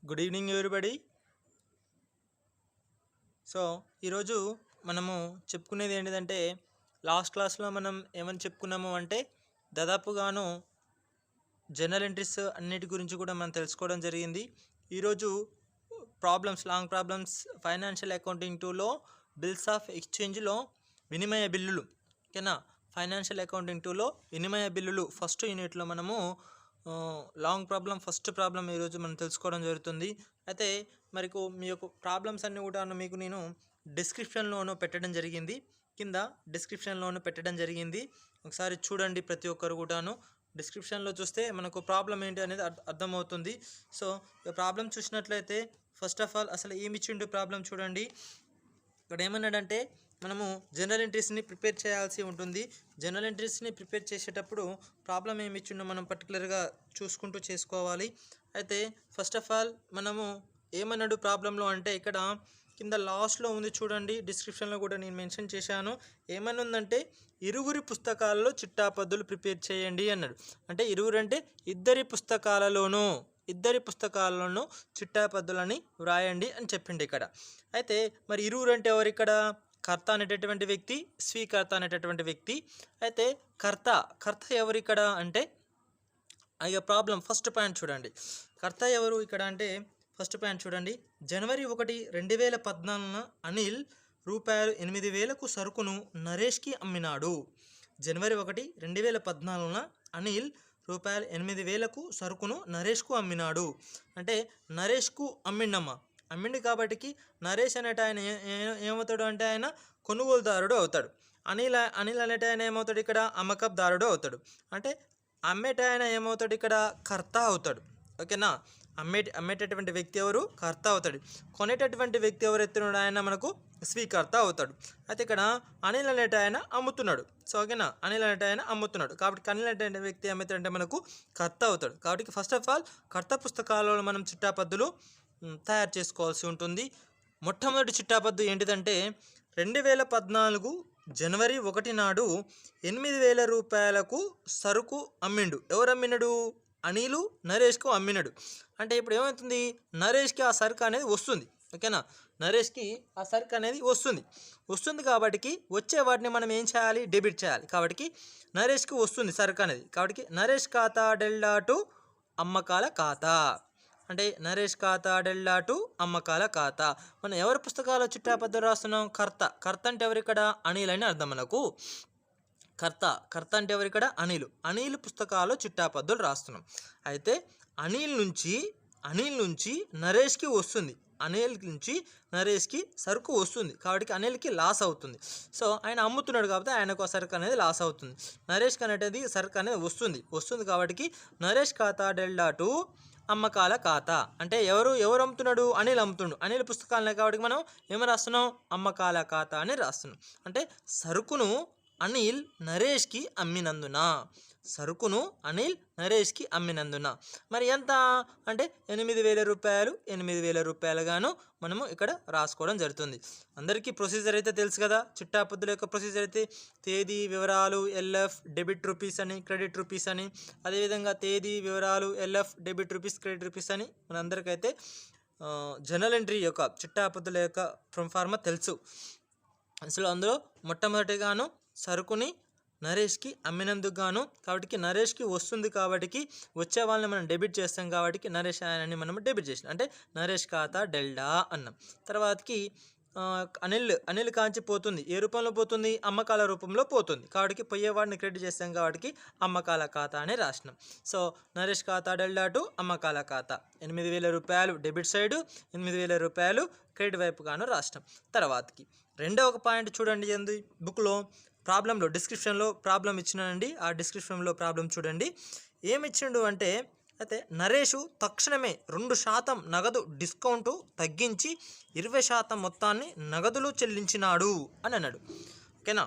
Good evening everybody. So ఈరోజు మనము చెప్పుకునేది ఏంటిదంటే, లాస్ట్ క్లాస్లో మనం ఏమని చెప్పుకున్నాము అంటే దాదాపుగాను జర్నల్ ఎంట్రీస్ అన్నిటి గురించి కూడా మనం తెలుసుకోవడం జరిగింది. ఈరోజు లాంగ్ ప్రాబ్లమ్స్ ఫైనాన్షియల్ అకౌంటింగ్ 2లో బిల్స్ ఆఫ్ ఎక్స్చేంజ్లో వినిమయ బిల్లులు, ఓకేనా. ఫైనాన్షియల్ అకౌంటింగ్ 2లో వినిమయ బిల్లులు ఫస్ట్ యూనిట్లో మనము లాంగ్ ప్రాబ్లం ఫస్ట్ ప్రాబ్లం ఈరోజు మనం తెలుసుకోవడం జరుగుతుంది. అయితే మీ యొక్క ప్రాబ్లమ్స్ అన్నీ కూడా మీకు నేను డిస్క్రిప్షన్లోనూ పెట్టడం జరిగింది, కింద డిస్క్రిప్షన్లోనూ పెట్టడం జరిగింది. ఒకసారి చూడండి, ప్రతి ఒక్కరు కూడాను డిస్క్రిప్షన్లో చూస్తే మనకు ప్రాబ్లం ఏంటి అనేది అర్థమవుతుంది. సో ఈ ప్రాబ్లం చూసినట్లయితే ఫస్ట్ ఆఫ్ ఆల్ అసలు ఏమి ఇచ్చిండు ప్రాబ్లం చూడండి. ఇక్కడ ఏమన్నాడంటే మనము జనరల్ ఎంట్రీస్ని ప్రిపేర్ చేయాల్సి ఉంటుంది. జనరల్ ఎంట్రీస్ని ప్రిపేర్ చేసేటప్పుడు ప్రాబ్లం ఏమి ఇచ్చిండో మనం పర్టికులర్గా చూసుకుంటూ చేసుకోవాలి. అయితే ఫస్ట్ ఆఫ్ ఆల్ మనము ఏమన్నాడు ప్రాబ్లంలో అంటే, ఇక్కడ కింద లాస్ట్లో ఉంది చూడండి, డిస్క్రిప్షన్లో కూడా నేను మెన్షన్ చేశాను. ఏమని ఉందంటే ఇరువురి పుస్తకాలలో చిట్టాపద్దులు ప్రిపేర్ చేయండి అన్నాడు. అంటే ఇరువురు అంటే ఇద్దరి పుస్తకాలను చిట్టాపద్దులని వ్రాయండి అని చెప్పిండు ఇక్కడ. అయితే మరి ఇరువురు అంటే ఎవరు ఇక్కడ? కర్త అనేటటువంటి వ్యక్తి, స్వీకర్త అనేటటువంటి వ్యక్తి. అయితే కర్త ఎవరు ఇక్కడ అంటే, ఇక ప్రాబ్లం ఫస్ట్ పాయింట్ చూడండి. కర్త ఎవరు ఇక్కడ అంటే ఫస్ట్ పాయింట్ చూడండి. జనవరి 1, 2014 అనిల్ రూపాయలు 8,000కు సరుకును నరేష్కి అమ్మినాడు. జనవరి 1, 2014 అనిల్ రూపాయలు 8,000కు సరుకును నరేష్కు అమ్మినాడు. అంటే నరేష్కు అమ్మిండు కాబట్టి నరేష్ అనేట ఆయన ఏమవుతాడు అంటే ఆయన కొనుగోలుదారుడు అవుతాడు. అనిల్ అనేట ఆయన ఏమవుతాడు ఇక్కడ? అమ్మకదారుడు అవుతాడు. అంటే అమ్మేట ఆయన ఏమవుతాడు ఇక్కడ? కర్త అవుతాడు, ఓకేనా. అమ్మేటటువంటి వ్యక్తి ఎవరు? కర్త అవుతాడు. కొనేటటువంటి వ్యక్తి ఎవరు ఎత్తున్నాడు? ఆయన మనకు స్వీకర్త అవుతాడు. అయితే ఇక్కడ అనిల్ అనేట ఆయన అమ్ముతున్నాడు. సో ఓకేనా, అనిల్ అనేట ఆయన అమ్ముతున్నాడు కాబట్టి అనిల్ అనేట వ్యక్తి ఏమవుతాడంటే మనకు కర్త అవుతాడు. కాబట్టి ఫస్ట్ ఆఫ్ ఆల్ కర్త పుస్తకాలలో మనం చిట్టాపద్దులు తయారు చేసుకోవాల్సి ఉంటుంది. మొట్టమొదటి చిట్టాపద్దు ఏంటిదంటే 2014 జనవరి 1 నాడు 8,000 రూపాయలకు సరుకు అమ్మిండు. ఎవరు అమ్మినాడు? అనిలు నరేష్కు అమ్మినాడు. అంటే ఇప్పుడు ఏమవుతుంది? నరేష్కి ఆ సరుకు అనేది వస్తుంది, ఓకేనా. నరేష్కి ఆ సరుకు అనేది వస్తుంది కాబట్టి వచ్చే వాటిని మనం ఏం చేయాలి? డెబిట్ చేయాలి. కాబట్టి నరేష్కి వస్తుంది సరుకు అనేది. కాబట్టి నరేష్ ఖాతా డెల్టా టు అమ్మకాల ఖాతా. అంటే నరేష్ ఖాతా డెల్టా టు అమ్మకాల ఖాతా. మనం ఎవరి పుస్తకాల్లో చిట్టాపద్దులు రాస్తున్నాం? కర్త అంటే ఎవరు ఇక్కడ? అనిల్ అని అర్థం మనకు. కర్త అంటే ఎవరు ఇక్కడ? అనిల్ పుస్తకాల్లో చిట్టాపద్దులు రాస్తున్నాం. అయితే అనిల్ నుంచి నరేష్కి వస్తుంది. అనిల్ నుంచి నరేష్కి సరుకు వస్తుంది కాబట్టి అనిల్కి లాస్ అవుతుంది. సో ఆయన అమ్ముతున్నాడు కాబట్టి ఆయనకు ఆ సరుకు అనేది లాస్ అవుతుంది. నరేష్కి అనేది సరుకు అనేది వస్తుంది కాబట్టి నరేష్ ఖాతా డెల్టా టు అమ్మకాల ఖాతా. అంటే ఎవరు అమ్ముతున్నాడు? అనిల్ అమ్ముతుండు. అనిల్ పుస్తకాలనే కాబట్టి మనం ఏమి రాస్తున్నాం? అమ్మకాల ఖాతా అని రాస్తున్నాం. అంటే సరుకును అనిల్ నరేష్కి అమ్మినందున మరి ఎంత అంటే 8,000 రూపాయలుగాను మనము ఇక్కడ రాసుకోవడం జరుగుతుంది. అందరికీ ప్రొసీజర్ అయితే తెలుసు కదా. చిట్టాపద్దుల యొక్క ప్రొసీజర్ అయితే తేదీ వివరాలు ఎల్ఎఫ్ డెబిట్ రూపీస్ అని, క్రెడిట్ రూపీస్ అని, అదేవిధంగా తేదీ వివరాలు LF debit rupees credit rupees అని మనందరికైతే జర్నల్ ఎంట్రీ యొక్క చిట్టాపద్దుల యొక్క ఫార్మా తెలుసు. అసలు అందులో మొట్టమొదటిగాను సరుకుని నరేష్కి అమ్మినందుకు గాను కాబట్టి నరేష్కి వస్తుంది కాబట్టి వచ్చే వాళ్ళని మనం డెబిట్ చేస్తాం కాబట్టి నరేష్ ఆయనని మనం డెబిట్ చేసినాం. అంటే నరేష్ ఖాతా డెల్టా అన్నాం. తర్వాతకి అనిల్ కాంచి పోతుంది. ఏ రూపంలో పోతుంది? అమ్మకాల రూపంలో పోతుంది కాబట్టి పోయేవాడిని క్రెడిట్ చేస్తాం కాబట్టి అమ్మకాల ఖాతా అని రాసినాం. సో నరేష్ ఖాతా డెల్టా టు అమ్మకాల ఖాతా 8,000 రూపాయలు డెబిట్ సైడు, 8,000 రూపాయలు క్రెడిట్ వైపుగాను రాసినాం. తర్వాతకి రెండవ పాయింట్ చూడండి, ఏంది బుక్లో ప్రాబ్లంలో డిస్క్రిప్షన్లో ప్రాబ్లం ఇచ్చినానండి. ఆ డిస్క్రిప్షన్లో ప్రాబ్లం చూడండి. ఏమి ఇచ్చిండు అంటే, అయితే నరేషు తక్షణమే 2% నగదు డిస్కౌంటు తగ్గించి 20% మొత్తాన్ని నగదులో చెల్లించినాడు అని అన్నాడు, ఓకేనా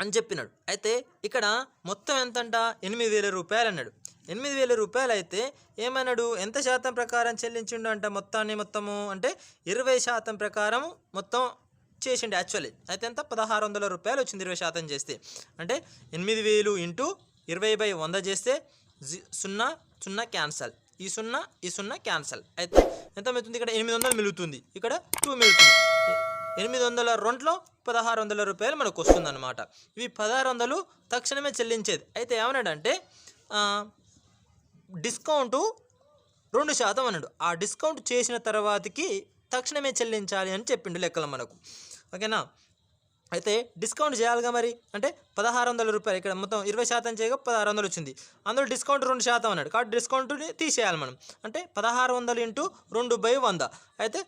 అని చెప్పినాడు. అయితే ఇక్కడ మొత్తం ఎంతంట? 8,000 రూపాయలు అన్నాడు. 8,000 రూపాయలు అయితే ఏమన్నాడు? ఎంత శాతం ప్రకారం చెల్లించిండు అంట? మొత్తము అంటే 20% ప్రకారం మొత్తం చేసిండు యాక్చువల్లీ. అయితే ఎంత? 1,600 రూపాయలు వచ్చింది 20% చేస్తే. అంటే 8,000 × 20/100 చేస్తే 0 0 క్యాన్సల్. ఈ 0 క్యాన్సల్. అయితే ఎంత మిగులుతుంది? ఇక్కడ 800 మిగులుతుంది, ఇక్కడ 2 మిగులుతుంది. 802లో 1600 రూపాయలు మనకు వస్తుందన్నమాట. ఇవి 1600 తక్షణమే చెల్లించేది. అయితే ఏమన్నాడంటే డిస్కౌంటు 2% అన్నాడు. ఆ డిస్కౌంట్ చేసిన తర్వాతకి తక్షణమే చెల్లించాలి అని చెప్పిండు లెక్కలు మనకు. ఓకేనా? అయితే డిస్కౌంట్ చేయాలిగా మరి, అంటే 1600 రూపాయలు ఇక్కడ మొత్తం 20% చేయగా 1600 వచ్చింది. అందులో డిస్కౌంట్ 2% అన్నాడు కాబట్టి డిస్కౌంట్ని తీసేయాలి మనం. అంటే 1600 ఇంటూ 2/100. అయితే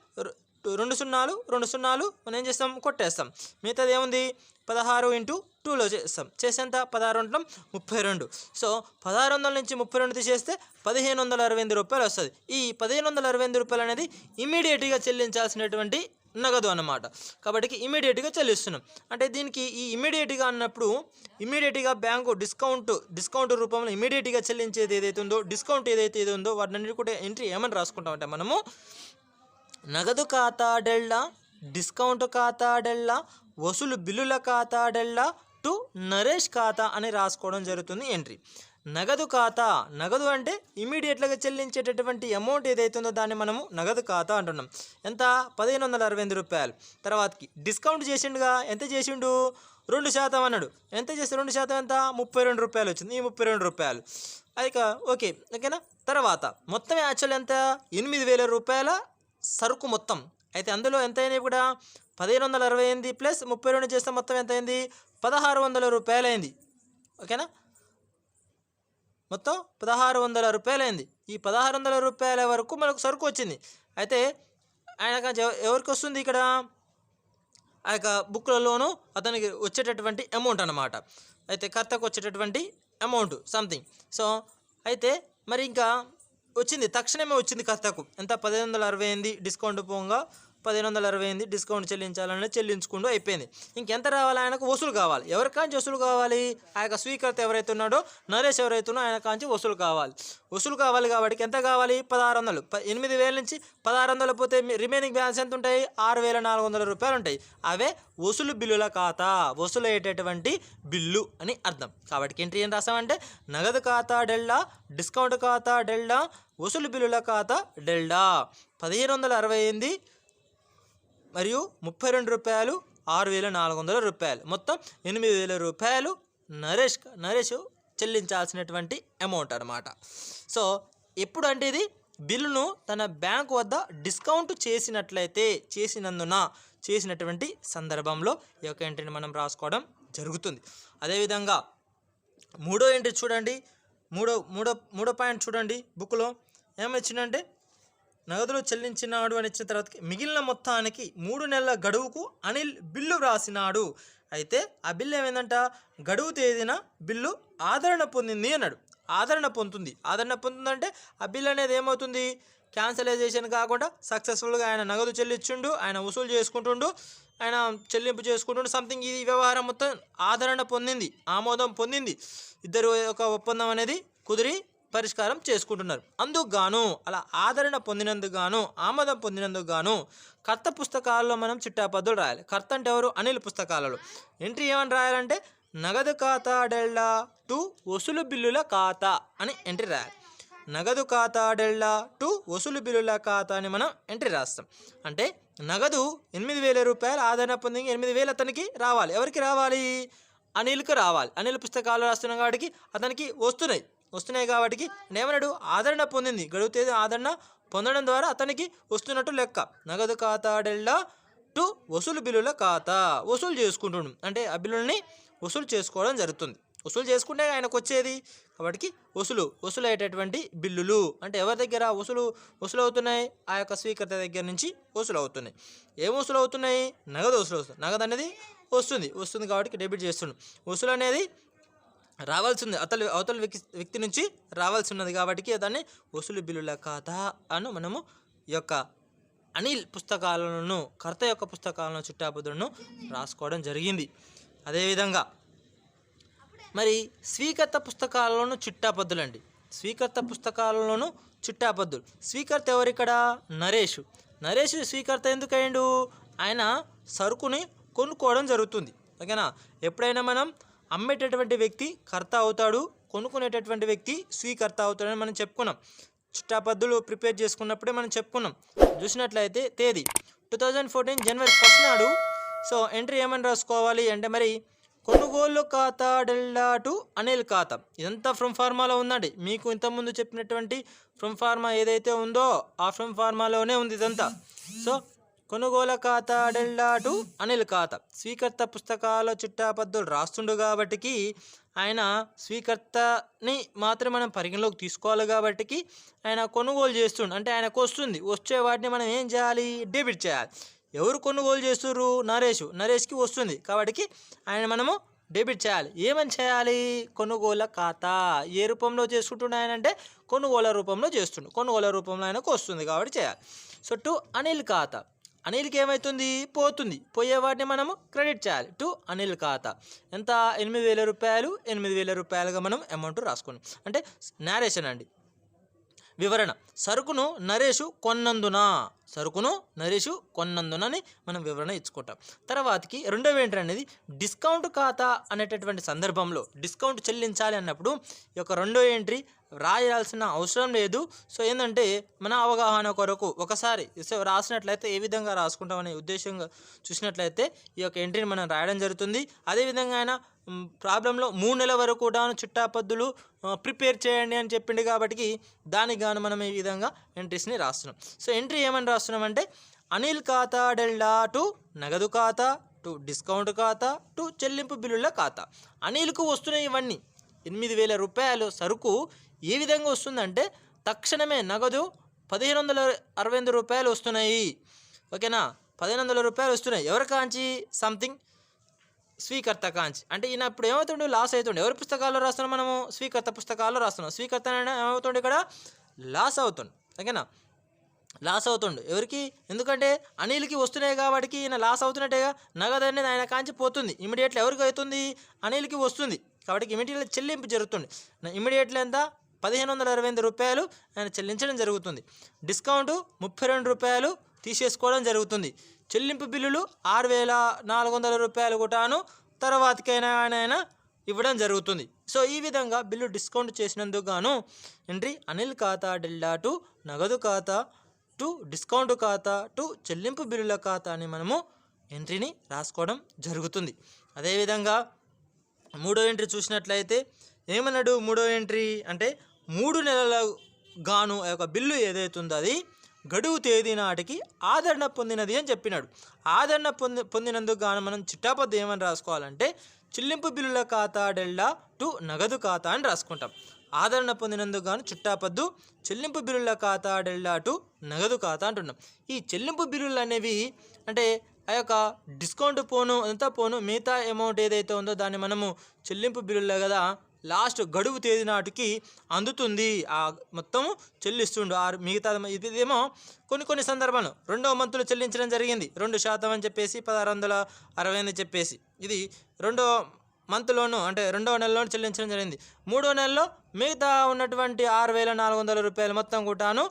2 0 మనం ఏం చేస్తాం? కొట్టేస్తాం. మిగతాది ఏముంది? 16 ఇంటూ 2లో చేస్తాం. చేసేంత 16 32. సో 1600 నుంచి 32 తీసేస్తే 1568 రూపాయలు వస్తుంది. ఈ 1568 రూపాయలు అనేది ఇమీడియట్గా చెల్లించాల్సినటువంటి నగదు అన్నమాట. కాబట్టి ఇమీడియట్గా చెల్లిస్తున్నాం. అంటే దీనికి ఈ ఇమీడియట్గా అన్నప్పుడు ఇమీడియట్గా బ్యాంకు డిస్కౌంట్ రూపంలో ఇమీడియట్గా చెల్లించేది ఏదైతే ఉందో, డిస్కౌంట్ ఏదైతే ఉందో వాటిని కూడా ఎంట్రీ ఏమని రాసుకుంటామంటే మనము నగదు ఖాతా డెల్టా, డిస్కౌంట్ ఖాతా డెల్టా, వసూలు బిల్లుల ఖాతా డెల్టా టు నరేష్ ఖాతా అని రాసుకోవడం జరుగుతుంది ఎంట్రీ. నగదు ఖాతా, నగదు అంటే ఇమీడియట్గా చెల్లించేటటువంటి అమౌంట్ ఏదైతే ఉందో దాన్ని మనము నగదు ఖాతా అంటున్నాం. ఎంత? 1568 రూపాయలు. తర్వాతకి డిస్కౌంట్ చేసిండుగా, ఎంత చేసిండు? 2% అన్నాడు. ఎంత చేస్తే 2% ఎంత? 32 రూపాయలు వచ్చింది. ఈ 32 రూపాయలు ఇక ఓకేనా? తర్వాత మొత్తం యాక్చువల్ ఎంత? 8000 రూపాయల సరుకు మొత్తం. అయితే అందులో ఎంత అయింది? కూడా 1568 ప్లస్ 32 చేస్తే మొత్తం ఎంత అయింది? 1600 రూపాయలు అయింది. ఓకేనా? మొత్తం 1600 రూపాయలు అయింది. ఈ 1600 రూపాయల వరకు మనకు సరుకు వచ్చింది. అయితే ఆయన ఎవరికి వస్తుంది? ఇక్కడ ఆ యొక్క బుక్లలోనూ అతనికి వచ్చేటటువంటి అమౌంట్ అన్నమాట. అయితే కర్తకు వచ్చేటటువంటి అమౌంట్ సంథింగ్. సో అయితే మరి ఇంకా వచ్చింది, తక్షణమే వచ్చింది కర్తకు. ఎంత? 1568 డిస్కౌంట్ పోగా 1568 డిస్కౌంట్ చెల్లించాలని చెల్లించుకుంటూ అయిపోయింది. ఇంకెంత రావాలి? ఆయనకు వసూలు కావాలి. ఎవరికాంచి వసూలు కావాలి? ఆ యొక్క స్వీకర్త ఎవరైతే ఉన్నాడో, నరేష్ ఎవరైతే ఉన్నాడో ఆయన కాంచి వసూలు కావాలి. వసూలు కావాలి కాబట్టి ఎంత కావాలి? 1600. 8000 నుంచి 1600 పోతే రిమైనింగ్ బ్యాలెన్స్ ఎంత ఉంటాయి? 6400 రూపాయలు ఉంటాయి. అవే వసూలు బిల్లుల ఖాతా, వసూలు అయ్యేటటువంటి బిల్లు అని అర్థం. కాబట్టి ఎంట్రీ ఏం రాసామంటే నగదు ఖాతా డెల్టా, డిస్కౌంట్ ఖాతా డెల్టా, వసూలు బిల్లుల ఖాతా డెల్టా. 1568 మరియు 32 రూపాయలు, 6400 రూపాయలు, మొత్తం 8000 రూపాయలు నరేష్ చెల్లించాల్సినటువంటి అమౌంట్ అనమాట. సో ఎప్పుడు అంటే ఇది బిల్లును తన బ్యాంకు వద్ద డిస్కౌంట్ చేసినటువంటి సందర్భంలో ఈ యొక్క ఎంట్రీని మనం రాసుకోవడం జరుగుతుంది. అదేవిధంగా మూడో ఎంట్రీ చూడండి, మూడో పాయింట్ చూడండి. బుక్లో ఏమొచ్చిందంటే నగదులో చెల్లించినాడు అని ఇచ్చిన తర్వాత మిగిలిన మొత్తానికి 3 నెలల గడువుకు అనిల్ బిల్లు వ్రాసినాడు. అయితే ఆ బిల్లు ఏమైందంట? గడువు తేదీన బిల్లు ఆదరణ పొందింది అన్నాడు. ఆదరణ పొందుతుందంటే ఆ బిల్ అనేది ఏమవుతుంది? క్యాన్సలైజేషన్ కాకుండా సక్సెస్ఫుల్గా ఆయన నగదు చెల్లించుండు, ఆయన వసూలు చేసుకుంటుండు, ఆయన చెల్లింపు చేసుకుంటుండు సంథింగ్. ఈ వ్యవహారం మొత్తం ఆదరణ పొందింది, ఆమోదం పొందింది. ఇద్దరు ఒక ఒప్పందం అనేది కుదిరి పరిష్కారం చేసుకుంటున్నారు. అందుకు గాను, అలా ఆదరణ పొందినందుకు గాను, ఆమోదం పొందినందుకు గాను కర్త పుస్తకాల్లో మనం చిట్టాపద్దులు రాయాలి. కర్త అంటే ఎవరు? అనిల్ పుస్తకాలలో. ఎంట్రీ ఏమని రాయాలంటే నగదు ఖాతా డెల్టా టు వసూలు బిల్లుల ఖాతా అని ఎంట్రీ రాయాలి. నగదు ఖాతా డెల్టా టు వసూలు బిల్లుల ఖాతా అని మనం ఎంట్రీ రాస్తాం. అంటే నగదు 8000 రూపాయలు ఆదరణ పొంది 8000 అతనికి రావాలి. ఎవరికి రావాలి? అనిల్కి రావాలి. అనిల్ పుస్తకాలు రాస్తున్నాం కాబట్టి అతనికి వస్తున్నాయి కాబట్టి ఏమన్నాడు? ఆదరణ పొందింది. గడువు తేదీ ఆదరణ పొందడం ద్వారా అతనికి వస్తున్నట్టు లెక్క. నగదు ఖాతా డెల్టా టు వసూలు బిల్లుల ఖాతా, వసూలు చేసుకుంటుండు అంటే ఆ బిల్లుల్ని వసూలు చేసుకోవడం జరుగుతుంది. వసూలు చేసుకుంటే ఆయనకు వచ్చేది కాబట్టి వసూలు అయ్యేటటువంటి బిల్లులు అంటే ఎవరి దగ్గర వసూలు అవుతున్నాయి? ఆ యొక్క స్వీకర్త దగ్గర నుంచి వసూలు అవుతున్నాయి. ఏం వసూలు అవుతున్నాయి? నగదు వసూలు అవుతుంది. నగదు అనేది వస్తుంది కాబట్టి డెబిట్ చేస్తుండు. వసూలు అనేది రావాల్సింది అవతల వ్యక్తి నుంచి రావాల్సి ఉన్నది కాబట్టి దాన్ని వసూలు బిల్లుల ఖాతా అని మనము ఈ యొక్క అనిల్ పుస్తకాలను, కర్త యొక్క పుస్తకాలను చిట్టాపద్దులను రాసుకోవడం జరిగింది. అదేవిధంగా మరి స్వీకర్త పుస్తకాలలోనూ చిట్టాపద్దులండి. స్వీకర్త పుస్తకాలలోనూ చిట్టాపద్దులు. స్వీకర్త ఎవరిక్కడ? నరేష్ స్వీకర్త ఎందుకు అయ్యిండు? ఆయన సరుకుని కొనుక్కోవడం జరుగుతుంది. ఓకేనా? ఎప్పుడైనా మనం అమ్మేటటువంటి వ్యక్తి కర్త అవుతాడు, కొనుక్కునేటటువంటి వ్యక్తి స్వీకర్త అవుతాడని మనం చెప్పుకున్నాం. చిట్టాపద్దులు ప్రిపేర్ చేసుకున్నప్పుడే మనం చెప్పుకున్నాం. చూసినట్లయితే తేదీ 2014 జనవరి 1 నాడు. సో ఎంట్రీ ఏమని రాసుకోవాలి అంటే మరి కొనుగోలు ఖాతా డెల్టా టు అనిల్ ఖాతా. ఇదంతా ఫ్రమ్ ఫార్మాలో ఉందండి. మీకు ఇంతకుముందు చెప్పినటువంటి ఫ్రమ్ ఫార్మా ఏదైతే ఉందో ఆ ఫ్రమ్ ఫార్మాలోనే ఉంది ఇదంతా. సో కొనుగోలు ఖాతా డెల్టా టు అనిల్ ఖాతా. స్వీకర్త పుస్తకాల చిట్టాపద్దులు రాస్తుండు కాబట్టికి ఆయన స్వీకర్తని మాత్రం మనం పరిగణలోకి తీసుకోవాలి కాబట్టికి ఆయన కొనుగోలు చేస్తుండు. అంటే ఆయనకు వస్తుంది, వచ్చే వాటిని మనం ఏం చేయాలి, డెబిట్ చేయాలి. ఎవరు కొనుగోలు చేస్తుర్రు, నరేష్కి వస్తుంది కాబట్టి ఆయన మనము డెబిట్ చేయాలి. ఏమని చేయాలి, కొనుగోల ఖాతా. ఏ రూపంలో చేసుకుంటుండే ఆయన అంటే కొనుగోల రూపంలో చేస్తుండు. కొనుగోల రూపంలో ఆయనకు వస్తుంది కాబట్టి చేయాలి. సో టు అనిల్ ఖాతా. అనిల్కి ఏమవుతుంది, పోతుంది, పోయే వాటిని మనము క్రెడిట్ చేయాలి. టు అనిల్ ఖాతా ఎంత, 8,000 రూపాయలు. 8,000 రూపాయలుగా మనం అమౌంట్ రాసుకున్నాం. అంటే నేరేషన్ అండి, వివరణ. సరుకును నరేషు కొన్నందునని మనం వివరణ ఇచ్చుకుంటాం. తర్వాతకి రెండవ ఏంటి అనేది డిస్కౌంట్ ఖాతా అనేటటువంటి సందర్భంలో డిస్కౌంట్ చెల్లించాలి అన్నప్పుడు ఈ యొక్క రెండో ఎంట్రీ రాయాల్సిన అవసరం లేదు. సో ఏంటంటే మన అవగాహన కొరకు ఒకసారి రాసినట్లయితే ఏ విధంగా రాసుకుంటామనే ఉద్దేశంగా చూసినట్లయితే ఈ యొక్క ఎంట్రీని మనం రాయడం జరుగుతుంది. అదేవిధంగా ఆయన ప్రాబ్లంలో 3 నెలల వరకు కూడా చిట్టాపద్దులు ప్రిపేర్ చేయండి అని చెప్పింది కాబట్టి దానికి గాను మనం ఈ విధంగా ఎంట్రీస్ని రాస్తున్నాం. సో ఎంట్రీ ఏమని రాస్తున్నామంటే అనిల్ ఖాతా డెల్టా టు నగదు ఖాతా టు డిస్కౌంట్ ఖాతా టు చెల్లింపు బిల్లుల ఖాతా. అనిల్కు వస్తున్నాయి ఇవన్నీ. 8,000 రూపాయలు సరుకు ఏ విధంగా వస్తుందంటే తక్షణమే నగదు 1,565 రూపాయలు వస్తున్నాయి. ఓకేనా, 1,500 రూపాయలు వస్తున్నాయి. ఎవరి కాంచి, సంథింగ్ స్వీకర్త కాంచి. అంటే ఈయన ఇప్పుడు ఏమవుతుండే, లాస్ అవుతుండే. ఎవరి పుస్తకాల్లో రాస్తున్నాం మనము, స్వీకర్త పుస్తకాల్లో రాస్తున్నాం. స్వీకర్త ఏమవుతుండే, ఇక్కడ లాస్ అవుతుండు. ఓకేనా, లాస్ అవుతుండు. ఎవరికి, ఎందుకంటే అనిల్కి వస్తున్నాయి కాబట్టి ఈయన లాస్ అవుతున్నట్టేగా. నగదు అనేది ఆయన కాంచి పోతుంది. ఇమీడియట్లీ ఎవరికి అవుతుంది, అనిల్కి వస్తుంది కాబట్టి ఇమీడియట్లీ చెల్లింపు జరుగుతుంది. ఇమీడియట్లీ ఎంత, 1,565 రూపాయలు ఆయన చెల్లించడం జరుగుతుంది. డిస్కౌంట్ 32 రూపాయలు తీసేసుకోవడం జరుగుతుంది. చెల్లింపు బిల్లులు 6,400 రూపాయలు కూడాను తర్వాతకైనా ఆయన ఇవ్వడం జరుగుతుంది. సో ఈ విధంగా బిల్లు డిస్కౌంట్ చేసినందుకు గాను ఎంట్రీ అనిల్ ఖాతా డెల్టా టు నగదు ఖాతా టు డిస్కౌంట్ ఖాతా టు చెల్లింపు బిల్లుల ఖాతా అని మనము ఎంట్రీని రాసుకోవడం జరుగుతుంది. అదేవిధంగా మూడో ఎంట్రీ చూసినట్లయితే ఏమన్నాడు, మూడో ఎంట్రీ అంటే 3 నెలల గాను ఆ యొక్క బిల్లు ఏదైతుందో అది గడువు తేదీ నాటికి ఆదరణ పొందినది అని చెప్పినాడు. ఆదరణ పొందినందుకు గాను మనం చిట్టాపద్దు ఏమని రాసుకోవాలంటే చెల్లింపు బిల్లుల ఖాతా డెల్టా టు నగదు ఖాతా అని రాసుకుంటాం. ఆదరణ పొందినందుకు గాను చిట్టాపద్దు చెల్లింపు బిల్లుల ఖాతా డెల్టా టు నగదు ఖాతా అంటున్నాం. ఈ చెల్లింపు బిల్లులు అనేవి అంటే ఆ యొక్క డిస్కౌంట్ పోను అంతా పోను మిగతా అమౌంట్ ఏదైతే ఉందో దాన్ని మనము చెల్లింపు బిల్లులో కదా లాస్ట్ గడువు తేదీ నాటికి అందుతుంది. ఆ మొత్తము చెల్లిస్తుండు. మిగతా ఇదేమో కొన్ని సందర్భాలు 2వ మంత్లో చెల్లించడం జరిగింది. 2% అని చెప్పేసి 1,660 అని చెప్పేసి ఇది 2వ మంత్లోనూ అంటే 2వ నెలలోనూ చెల్లించడం జరిగింది. 3వ నెలలో మిగతా ఉన్నటువంటి 6,400 రూపాయలు మొత్తం కూడాను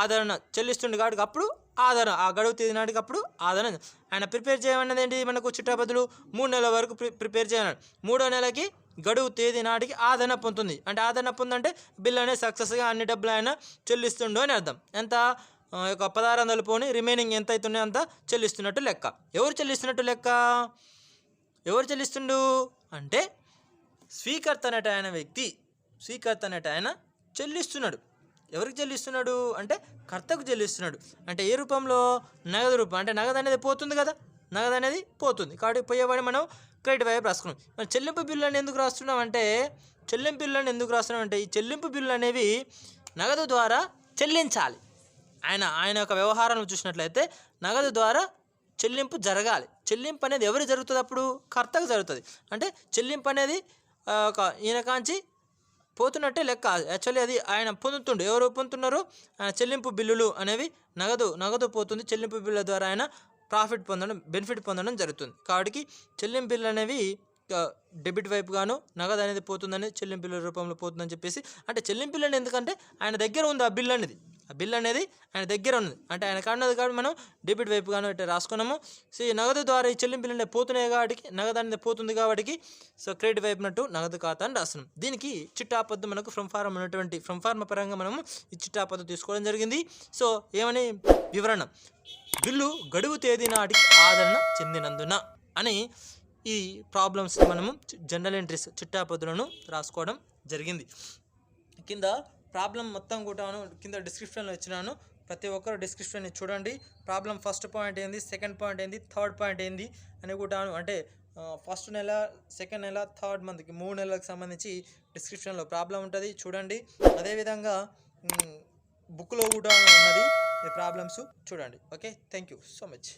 ఆదరణ చెల్లిస్తుండే కాబట్టి అప్పుడు ఆదరణ ఆ గడువు తేదీ నాటికి అప్పుడు ఆదరణ ఆయన ప్రిపేర్ చేయమన్నది ఏంటి, మనకు చిట్టాపద్దులు 3 నెలల వరకు ప్రిపేర్ చేయమన్నాడు. 3వ నెలకి గడువు తేదీ నాటికి ఆదరణ పొందుతుంది. అంటే ఆదరణ పొందంటే బిల్ అనేది సక్సెస్గా అన్ని డబ్బులు ఆయన చెల్లిస్తుండో అని అర్థం. ఎంత, ఒక 1,600 పోని రిమైనింగ్ ఎంత అవుతున్నాయో అంత చెల్లిస్తున్నట్టు లెక్క. ఎవరు చెల్లిస్తున్నట్టు లెక్క, ఎవరు చెల్లిస్తుండు అంటే స్వీకర్త అనేట ఆయన వ్యక్తి, స్వీకర్త అనేట ఆయన చెల్లిస్తున్నాడు. ఎవరికి చెల్లిస్తున్నాడు అంటే కర్తకు చెల్లిస్తున్నాడు. అంటే ఏ రూపంలో, నగదు రూపం. అంటే నగదు అనేది పోతుంది కదా, నగదు అనేది పోతుంది కాబట్టి పోయేవాడిని మనం క్రెడిట్ వైపు రాసుకున్నాం. మరి చెల్లింపు బిల్లు అని ఎందుకు రాస్తున్నాం అంటే ఈ చెల్లింపు బిల్లు అనేవి నగదు ద్వారా చెల్లించాలి. ఆయన యొక్క వ్యవహారం చూసినట్లయితే నగదు ద్వారా చెల్లింపు జరగాలి. చెల్లింపు అనేది ఎవరు జరుగుతుంది, అప్పుడు కర్తకు జరుగుతుంది. అంటే చెల్లింపు అనేది ఈయన కాంచి పోతున్నట్టే లెక్క. యాక్చువల్లీ అది ఆయన పొందుతుండు. ఎవరు పొందుతున్నారు, చెల్లింపు బిల్లులు అనేవి నగదు పోతుంది. చెల్లింపు బిల్లుల ద్వారా ఆయన బెనిఫిట్ పొందడం జరుగుతుంది. కాబట్టి చెల్లింపు బిల్లు అనేవి డెబిట్ వైపు గాను నగదు అనేది పోతుందని చెల్లింపు బిల్లు రూపంలో పోతుందని చెప్పేసి. అంటే చెల్లింపు బిల్లు అనేది ఎందుకంటే ఆయన దగ్గర ఉంది ఆ బిల్లు అనేది. ఆ బిల్ అనేది ఆయన దగ్గర ఉన్నది, అంటే ఆయన కాన్నది కాబట్టి మనం డెబిట్ వైపు కానీ ఇట్లా రాసుకున్నాము. సో ఈ నగదు ద్వారా ఈ చెల్లింపులు అనేవి పోతున్నాయి కాబట్టి, నగదు అనేది పోతుంది కాబట్టి సో క్రెడిట్ వైపు నట్టు నగదు ఖాతా అని రాస్తున్నాం. దీనికి చిట్టా పద్దు మనకు ఫ్రమ్ ఫార్మ్ ఉన్నటువంటి ఫ్రమ్ ఫార్మ్ పరంగా మనము ఈ చిట్టా పద్దు తీసుకోవడం జరిగింది. సో ఏమని వివరణ, బిల్లు గడువు తేదీ నాటికి ఆదరణ చెందినందున అని ఈ ప్రాబ్లమ్స్ మనము జనరల్ ఎంట్రీస్ చిట్టా పద్దులను రాసుకోవడం జరిగింది. కింద ప్రాబ్లం మొత్తం కూడా కింద డిస్క్రిప్షన్లో ఇచ్చినాను, ప్రతి ఒక్కరు డిస్క్రిప్షన్ చూడండి. ప్రాబ్లం ఫస్ట్ పాయింట్ ఏంది, సెకండ్ పాయింట్ ఏంది, థర్డ్ పాయింట్ ఏంది అని కూడా, అంటే ఫస్ట్ నెల, సెకండ్ నెల, థర్డ్ మంత్కి 3 నెలలకు సంబంధించి డిస్క్రిప్షన్లో ప్రాబ్లం ఉంటుంది, చూడండి. అదేవిధంగా బుక్లో కూడా ఉన్నది ఈ ప్రాబ్లమ్స్ చూడండి. Okay, thank you so much.